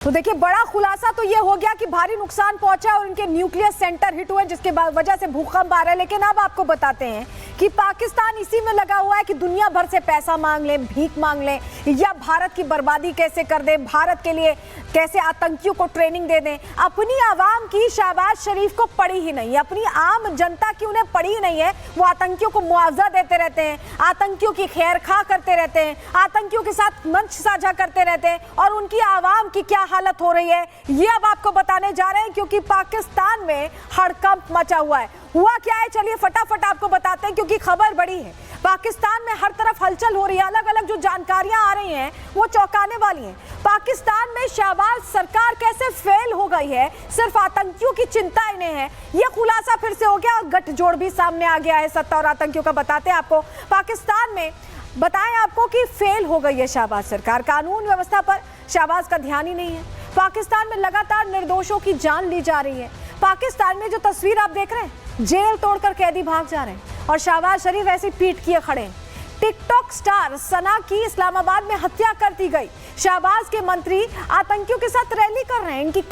तो देखिए बड़ा खुलासा तो ये हो गया कि भारी नुकसान पहुंचा और उनके न्यूक्लियर सेंटर हिट हुए जिसके वजह से भूकंप आ रहा है। लेकिन अब आपको बताते हैं कि पाकिस्तान इसी में लगा हुआ है कि दुनिया भर से पैसा मांग ले, भीख मांग ले या भारत की बर्बादी कैसे कर दे, भारत के लिए कैसे आतंकियों को ट्रेनिंग दे दें। अपनी आवाम की शहबाज शरीफ को पड़ी ही नहीं है, अपनी आम जनता की उन्हें पड़ी ही नहीं है। वो आतंकियों को मुआवजा देते रहते हैं, आतंकियों की खैर खा करते रहते हैं, आतंकियों के साथ मंच साझा करते रहते हैं और उनकी आवाम की क्या हालत हो रही है ये अब आपको बताने जा रहे हैं, क्योंकि पाकिस्तान में हड़कंप मचा हुआ है। हुआ क्या है चलिए फटाफट आपको बताते हैं, क्योंकि खबर बड़ी है। पाकिस्तान में हर तरफ हलचल हो रही है, अलग अलग जो जानकारियां आ रही हैं वो चौंकाने वाली हैं। पाकिस्तान में शहबाज सरकार कैसे फेल हो गई है, सिर्फ आतंकियों की चिंता इन्हें है, ये खुलासा फिर से हो गया और गठजोड़ भी सामने आ गया है सत्ता और आतंकियों का। बताते हैं आपको पाकिस्तान में, बताएं आपको कि फेल हो गई है शहबाज सरकार, कानून व्यवस्था पर शहबाज का ध्यान ही नहीं है। पाकिस्तान में लगातार निर्दोषों की जान ली जा रही है। पाकिस्तान में जो तस्वीर आप देख रहे हैं, जेल तोड़कर कैदी भाग जा रहे हैं और शहबाज शरीफ ऐसी पीठ किए खड़े हैं। टिकटॉक स्टार सना की इस्लामाबाद में हत्या कर दी गई। शहबाज के मंत्री आतंकियों के साथ रैली कर रहे हैं, इनकी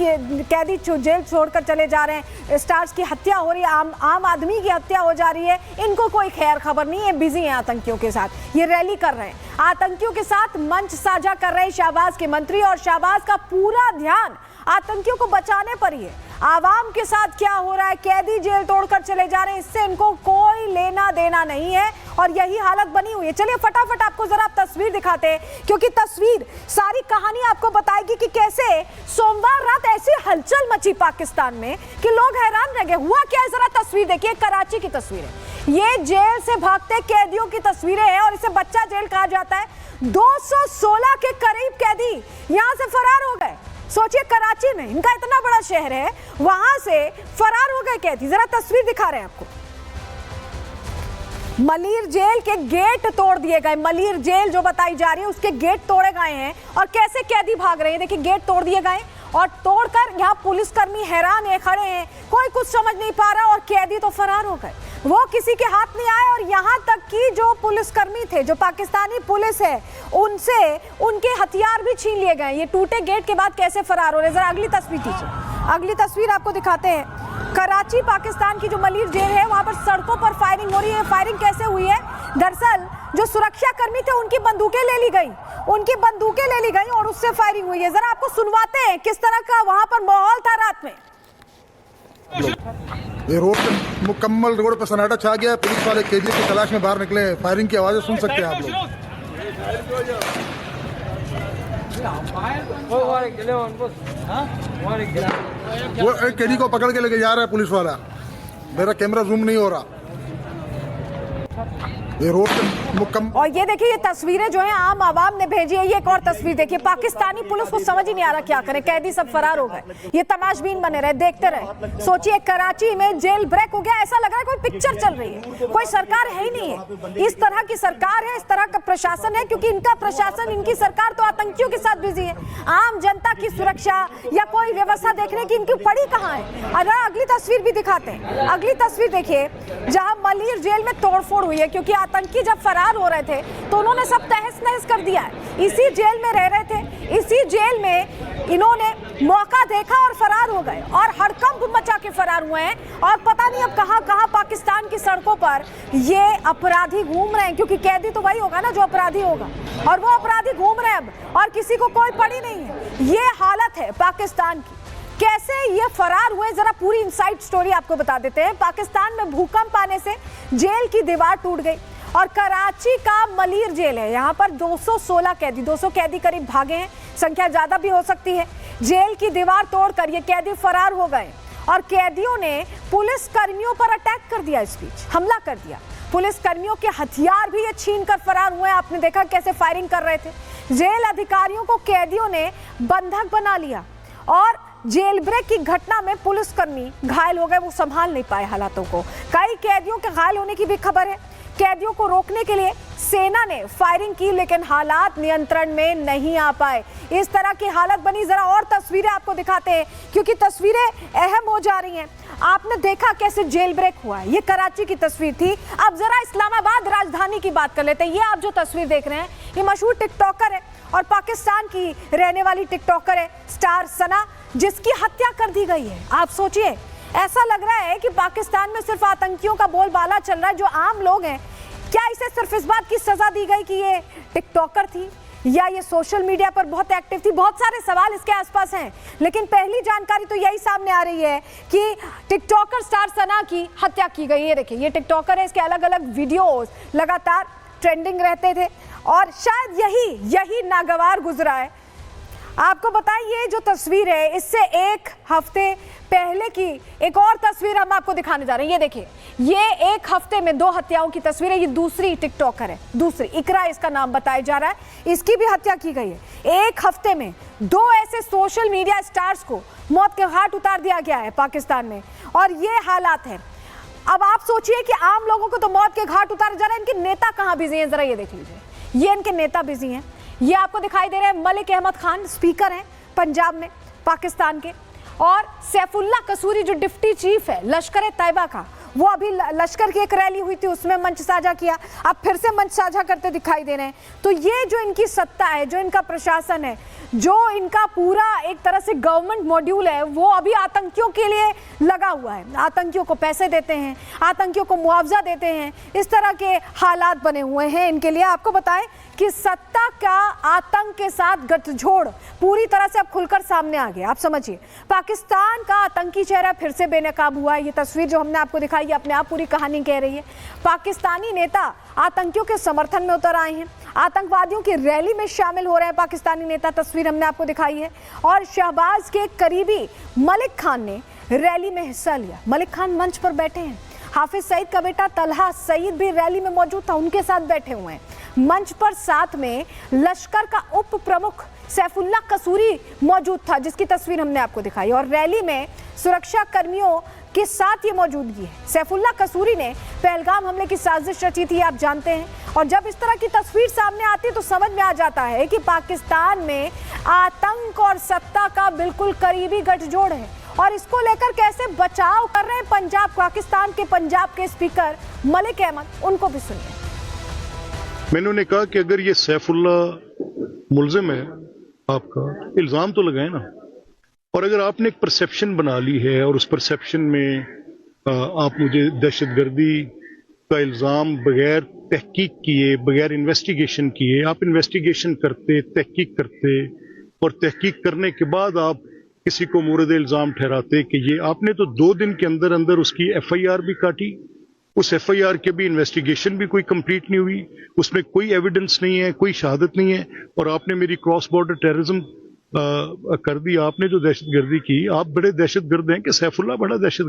कैदी जेल छोड़कर चले जा रहे हैं, स्टार्स की हत्या हो रही है, आम आदमी की हत्या हो जा रही है, इनको कोई खैर खबर नहीं है, बिजी हैं आतंकियों के साथ, ये रैली कर रहे हैं, आतंकियों के साथ मंच साझा कर रहे हैं शहबाज के मंत्री। और शहबाज का पूरा ध्यान आतंकियों को बचाने पर ही है। आवाम के साथ क्या हो रहा है, कैदी जेल तोड़कर चले जा रहे हैं, इससे इनको कोई लेना देना नहीं है और यही हालत बनी हुई है। चलिए फटाफट आपको जरा तस्वीर दिखाते हैं, क्योंकि तस्वीर सारी कहानी आपको बताएगी कि कैसे सोमवार रात ऐसी हलचल मची पाकिस्तान में कि लोग हैरान रह गए। हुआ क्या है जरा तस्वीर देखिए, कराची की तस्वीर है, ये जेल से भागते कैदियों की तस्वीरें हैं और इसे बच्चा जेल कहा जाता है। 216 के करीब कैदी यहां से फरार हो गए। सोचिए कराची में, इनका इतना बड़ा शहर है, वहां से फरार हो गए कैदी। जरा तस्वीर दिखा रहे हैं आपको, मलिर जेल के गेट तोड़ दिए गए। मलिर जेल जो बताई जा रही है उसके गेट तोड़े गए हैं और कैसे कैदी भाग रहे हैं देखिए, गेट तोड़ दिए गए और तोड़कर यहाँ पुलिसकर्मी हैरान है, खड़े हैं, कोई कुछ समझ नहीं पा रहा और कैदी तो फरार हो गए, वो किसी के हाथ नहीं आए। और यहाँ तक कि जो पुलिसकर्मी थे, जो पाकिस्तानी पुलिस है, उनसे उनके हथियार भी छीन लिए गए। ये टूटे गेट के बाद कैसे फरार हो रहे, जरा अगली तस्वीर खींचिए, अगली तस्वीर आपको दिखाते हैं। कराची पाकिस्तान की जो मलिर जेल है वहां पर सड़कों पर फायरिंग हो रही है। फायरिंग कैसे हुई है, दरअसल जो सुरक्षा कर्मी थे उनकी बंदूकें ले ली गई, उनकी बंदूकें ले ली गई और उससे फायरिंग हुई है। जरा आपको सुनवाते हैं किस तरह का वहां पर माहौल था रात में। ये रोड पे मुकम्मल रोड पे सन्नाटा छा गया, पुलिस वाले कैदियों की तलाश में बाहर निकले। फायरिंग की आवाजें सुन सकते हैं आप लोग। वो एक कैदी को पकड़ के लेके जा रहा है पुलिस वाला, मेरा कैमरा जूम नहीं हो रहा। ये रोड पे मुकम्मल, और ये देखिए ये तस्वीरें जो है आम आवाम ने भेजी है। ये एक और तस्वीर देखिए, पाकिस्तानी पुलिस को समझ ही नहीं आ रहा क्या करे, कैदी सब फरार हो गए, ये तमाशबीन बने रहे, देखते रहे। सोचिए कराची में जेल ब्रेक हो गया, ऐसा लग रहा है कोई पिक्चर चल रही है, कोई सरकार है ही नहीं है। इस तरह की सरकार है, इस तरह का प्रशासन है, क्योंकि इनका प्रशासन, इनकी सरकार तो आतंकियों के साथ बिजी है। आम जनता की सुरक्षा या कोई व्यवस्था देखने की इनकी पड़ी कहाँ है। अगर अगली तस्वीर भी दिखाते हैं, अगली तस्वीर देखिए जहां मलिर जेल में तोड़फोड़ हुई है, क्योंकि आतंकी जब फरार हो रहे थे तो उन्होंने सब तहस नहस कर दिया है। इसी जेल में रह रहे थे, इसी जेल में इन्होंने मौका देखा और फरार हो गए और हड़कंप मचा के फरार हुए हैं। और पता नहीं अब कहां कहां पाकिस्तान की सड़कों पर ये अपराधी घूम रहे हैं, क्योंकि कैदी तो वही होगा ना जो अपराधी होगा, और वो अपराधी घूम रहे हैं अब और किसी को कोई पड़ी नहीं है। ये हालत है पाकिस्तान की, कैसे ये फरार हुए जरा पूरी इनसाइड स्टोरी आपको बता देते हैं। पाकिस्तान में भूकंप आने से जेल की दीवार टूट गई और कराची का मलिर जेल है, यहाँ पर 216 कैदी, 200 कैदी करीब भागे हैं, संख्या ज्यादा भी हो सकती है। जेल की दीवार तोड़कर ये कैदी फरार हो गए और कैदियों ने पुलिस कर्मियों पर अटैक कर दिया, इस बीच हमला कर दिया। पुलिस कर्मियों के हथियार भी ये छीन कर फरार हुए, आपने देखा कैसे फायरिंग कर रहे थे। जेल अधिकारियों को कैदियों ने बंधक बना लिया और जेल ब्रेक की घटना में पुलिसकर्मी घायल हो गए, वो संभाल नहीं पाए हालातों को। कई कैदियों के घायल होने की भी खबर है। कैदियों को रोकने के लिए सेना ने फायरिंग की, लेकिन हालात नियंत्रण में नहीं आ पाए। इस तरह की हालत बनी। जरा और तस्वीरें आपको दिखाते हैं, क्योंकि तस्वीरें अहम हो जा रही हैं। आपने देखा कैसे जेल ब्रेक हुआ है। ये कराची की तस्वीर थी। अब जरा इस्लामाबाद राजधानी की बात कर लेते हैं। ये आप जो तस्वीर देख रहे हैं, ये मशहूर टिकटॉकर है और पाकिस्तान की रहने वाली टिकटॉकर है स्टार सना, जिसकी हत्या कर दी गई है। आप सोचिए, ऐसा लग रहा है कि पाकिस्तान में सिर्फ आतंकियों का बोलबाला चल रहा है। जो आम लोग हैं, क्या इसे सिर्फ इस बात की सजा दी गई कि ये टिकटॉकर थी या ये सोशल मीडिया पर बहुत एक्टिव थी? बहुत सारे सवाल इसके आसपास हैं, लेकिन पहली जानकारी तो यही सामने आ रही है कि टिकटॉकर स्टार सना की हत्या की गई है। देखिए, ये टिकटॉकर है, इसके अलग अलग वीडियोस लगातार ट्रेंडिंग रहते थे और शायद यही नागवार गुजरा है। आपको बताएं, ये जो तस्वीर है, इससे एक हफ्ते पहले की एक और तस्वीर हम आपको दिखाने जा रहे हैं। ये देखिए, ये एक हफ्ते में 2 हत्याओं की तस्वीर है। ये दूसरी टिकटॉकर है, दूसरी इकरा इसका नाम बताया जा रहा है। इसकी भी हत्या की गई है। एक हफ्ते में 2 ऐसे सोशल मीडिया स्टार्स को मौत के घाट उतार दिया गया है पाकिस्तान में, और ये हालात है। अब आप सोचिए कि आम लोगों को तो मौत के घाट उतारे जा रहे हैं, इनके नेता कहाँ बिजी हैं? जरा ये देख लीजिए, ये इनके नेता बिजी हैं। ये आपको दिखाई दे रहे हैं मलिक अहमद खान, स्पीकर हैं पंजाब में पाकिस्तान के, और सैफुल्ला कसूरी जो डिप्टी चीफ है लश्कर तैयबा का, वो अभी लश्कर की एक रैली हुई थी, उसमें मंच साझा किया, अब फिर से मंच साझा करते दिखाई दे रहे हैं। तो ये जो इनकी सत्ता है, जो इनका प्रशासन है, जो इनका पूरा एक तरह से गवर्नमेंट मॉड्यूल है, वो अभी आतंकियों के लिए लगा हुआ है। आतंकियों को पैसे देते हैं, आतंकियों को मुआवजा देते हैं, इस तरह के हालात बने हुए हैं इनके लिए। आपको बताएं कि सत्ता का आतंक के साथ गठजोड़ पूरी तरह से अब खुलकर सामने आ गया। आप समझिए, पाकिस्तान का आतंकी चेहरा फिर से बेनकाब हुआ है। ये तस्वीर जो हमने आपको दिखाई, ये अपने आप पूरी कहानी कह रही है। पाकिस्तानी नेता आतंकियों के समर्थन में उतर आए हैं, आतंकवादियों की रैली में शामिल हो रहे हैं पाकिस्तानी नेता। तस्वीर हमने आपको दिखाई है। और शहबाज के करीबी मलिक खान ने रैली में हिस्सा लिया। मलिक खान मंच पर बैठे हैं। हाफिज सईद का बेटा तलहा सईद भी रैली में मौजूद था, उनके साथ बैठे हुए हैं। मंच पर साथ में लश्कर का उप प्रमुख सैफुल्ला कसूरी मौजूद था, जिसकी तस्वीर हमने आपको दिखाई। और रैली में सुरक्षा कर्मियों के साथ ये मौजूदगी है। सैफुल्ला कसूरी ने पहलगाम हमले की साजिश रची थी, आप जानते हैं। और जब इस तरह की तस्वीर सामने आती है तो समझ में आ जाता है कि पाकिस्तान में आतंक और सत्ता का बिल्कुल करीबी गठजोड़ है। और इसको लेकर कैसे बचाव कर रहे हैं पाकिस्तान के पंजाब के स्पीकर मलिक अहमद, उनको भी सुनिए। मैंने उन्हें कहा कि अगर ये सैफुल्ला मुल्जिम है, आपका इल्जाम तो लगाए ना, और अगर आपने एक परसेप्शन बना ली है और उस परसेप्शन में आप मुझे दहशतगर्दी का इल्जाम बगैर तहकीक किए, बगैर इन्वेस्टिगेशन किए, आप इन्वेस्टिगेशन करते, तहकीक करते, और तहकीक करने के बाद आप किसी को मुर्द इल्जाम ठहराते कि ये, आपने तो 2 दिन के अंदर अंदर उसकी FIR भी काटी। उस FIR के भी इन्वेस्टिगेशन भी कोई कंप्लीट नहीं हुई, उसमें कोई एविडेंस नहीं है, कोई शहादत नहीं है, और आपने मेरी क्रॉस बॉर्डर टेररिज्म कर दी। आपने जो दहशतगर्दी की, आप बड़े दहशतगर्द हैं कि सैफुल्ला बड़ा दहशतगर्द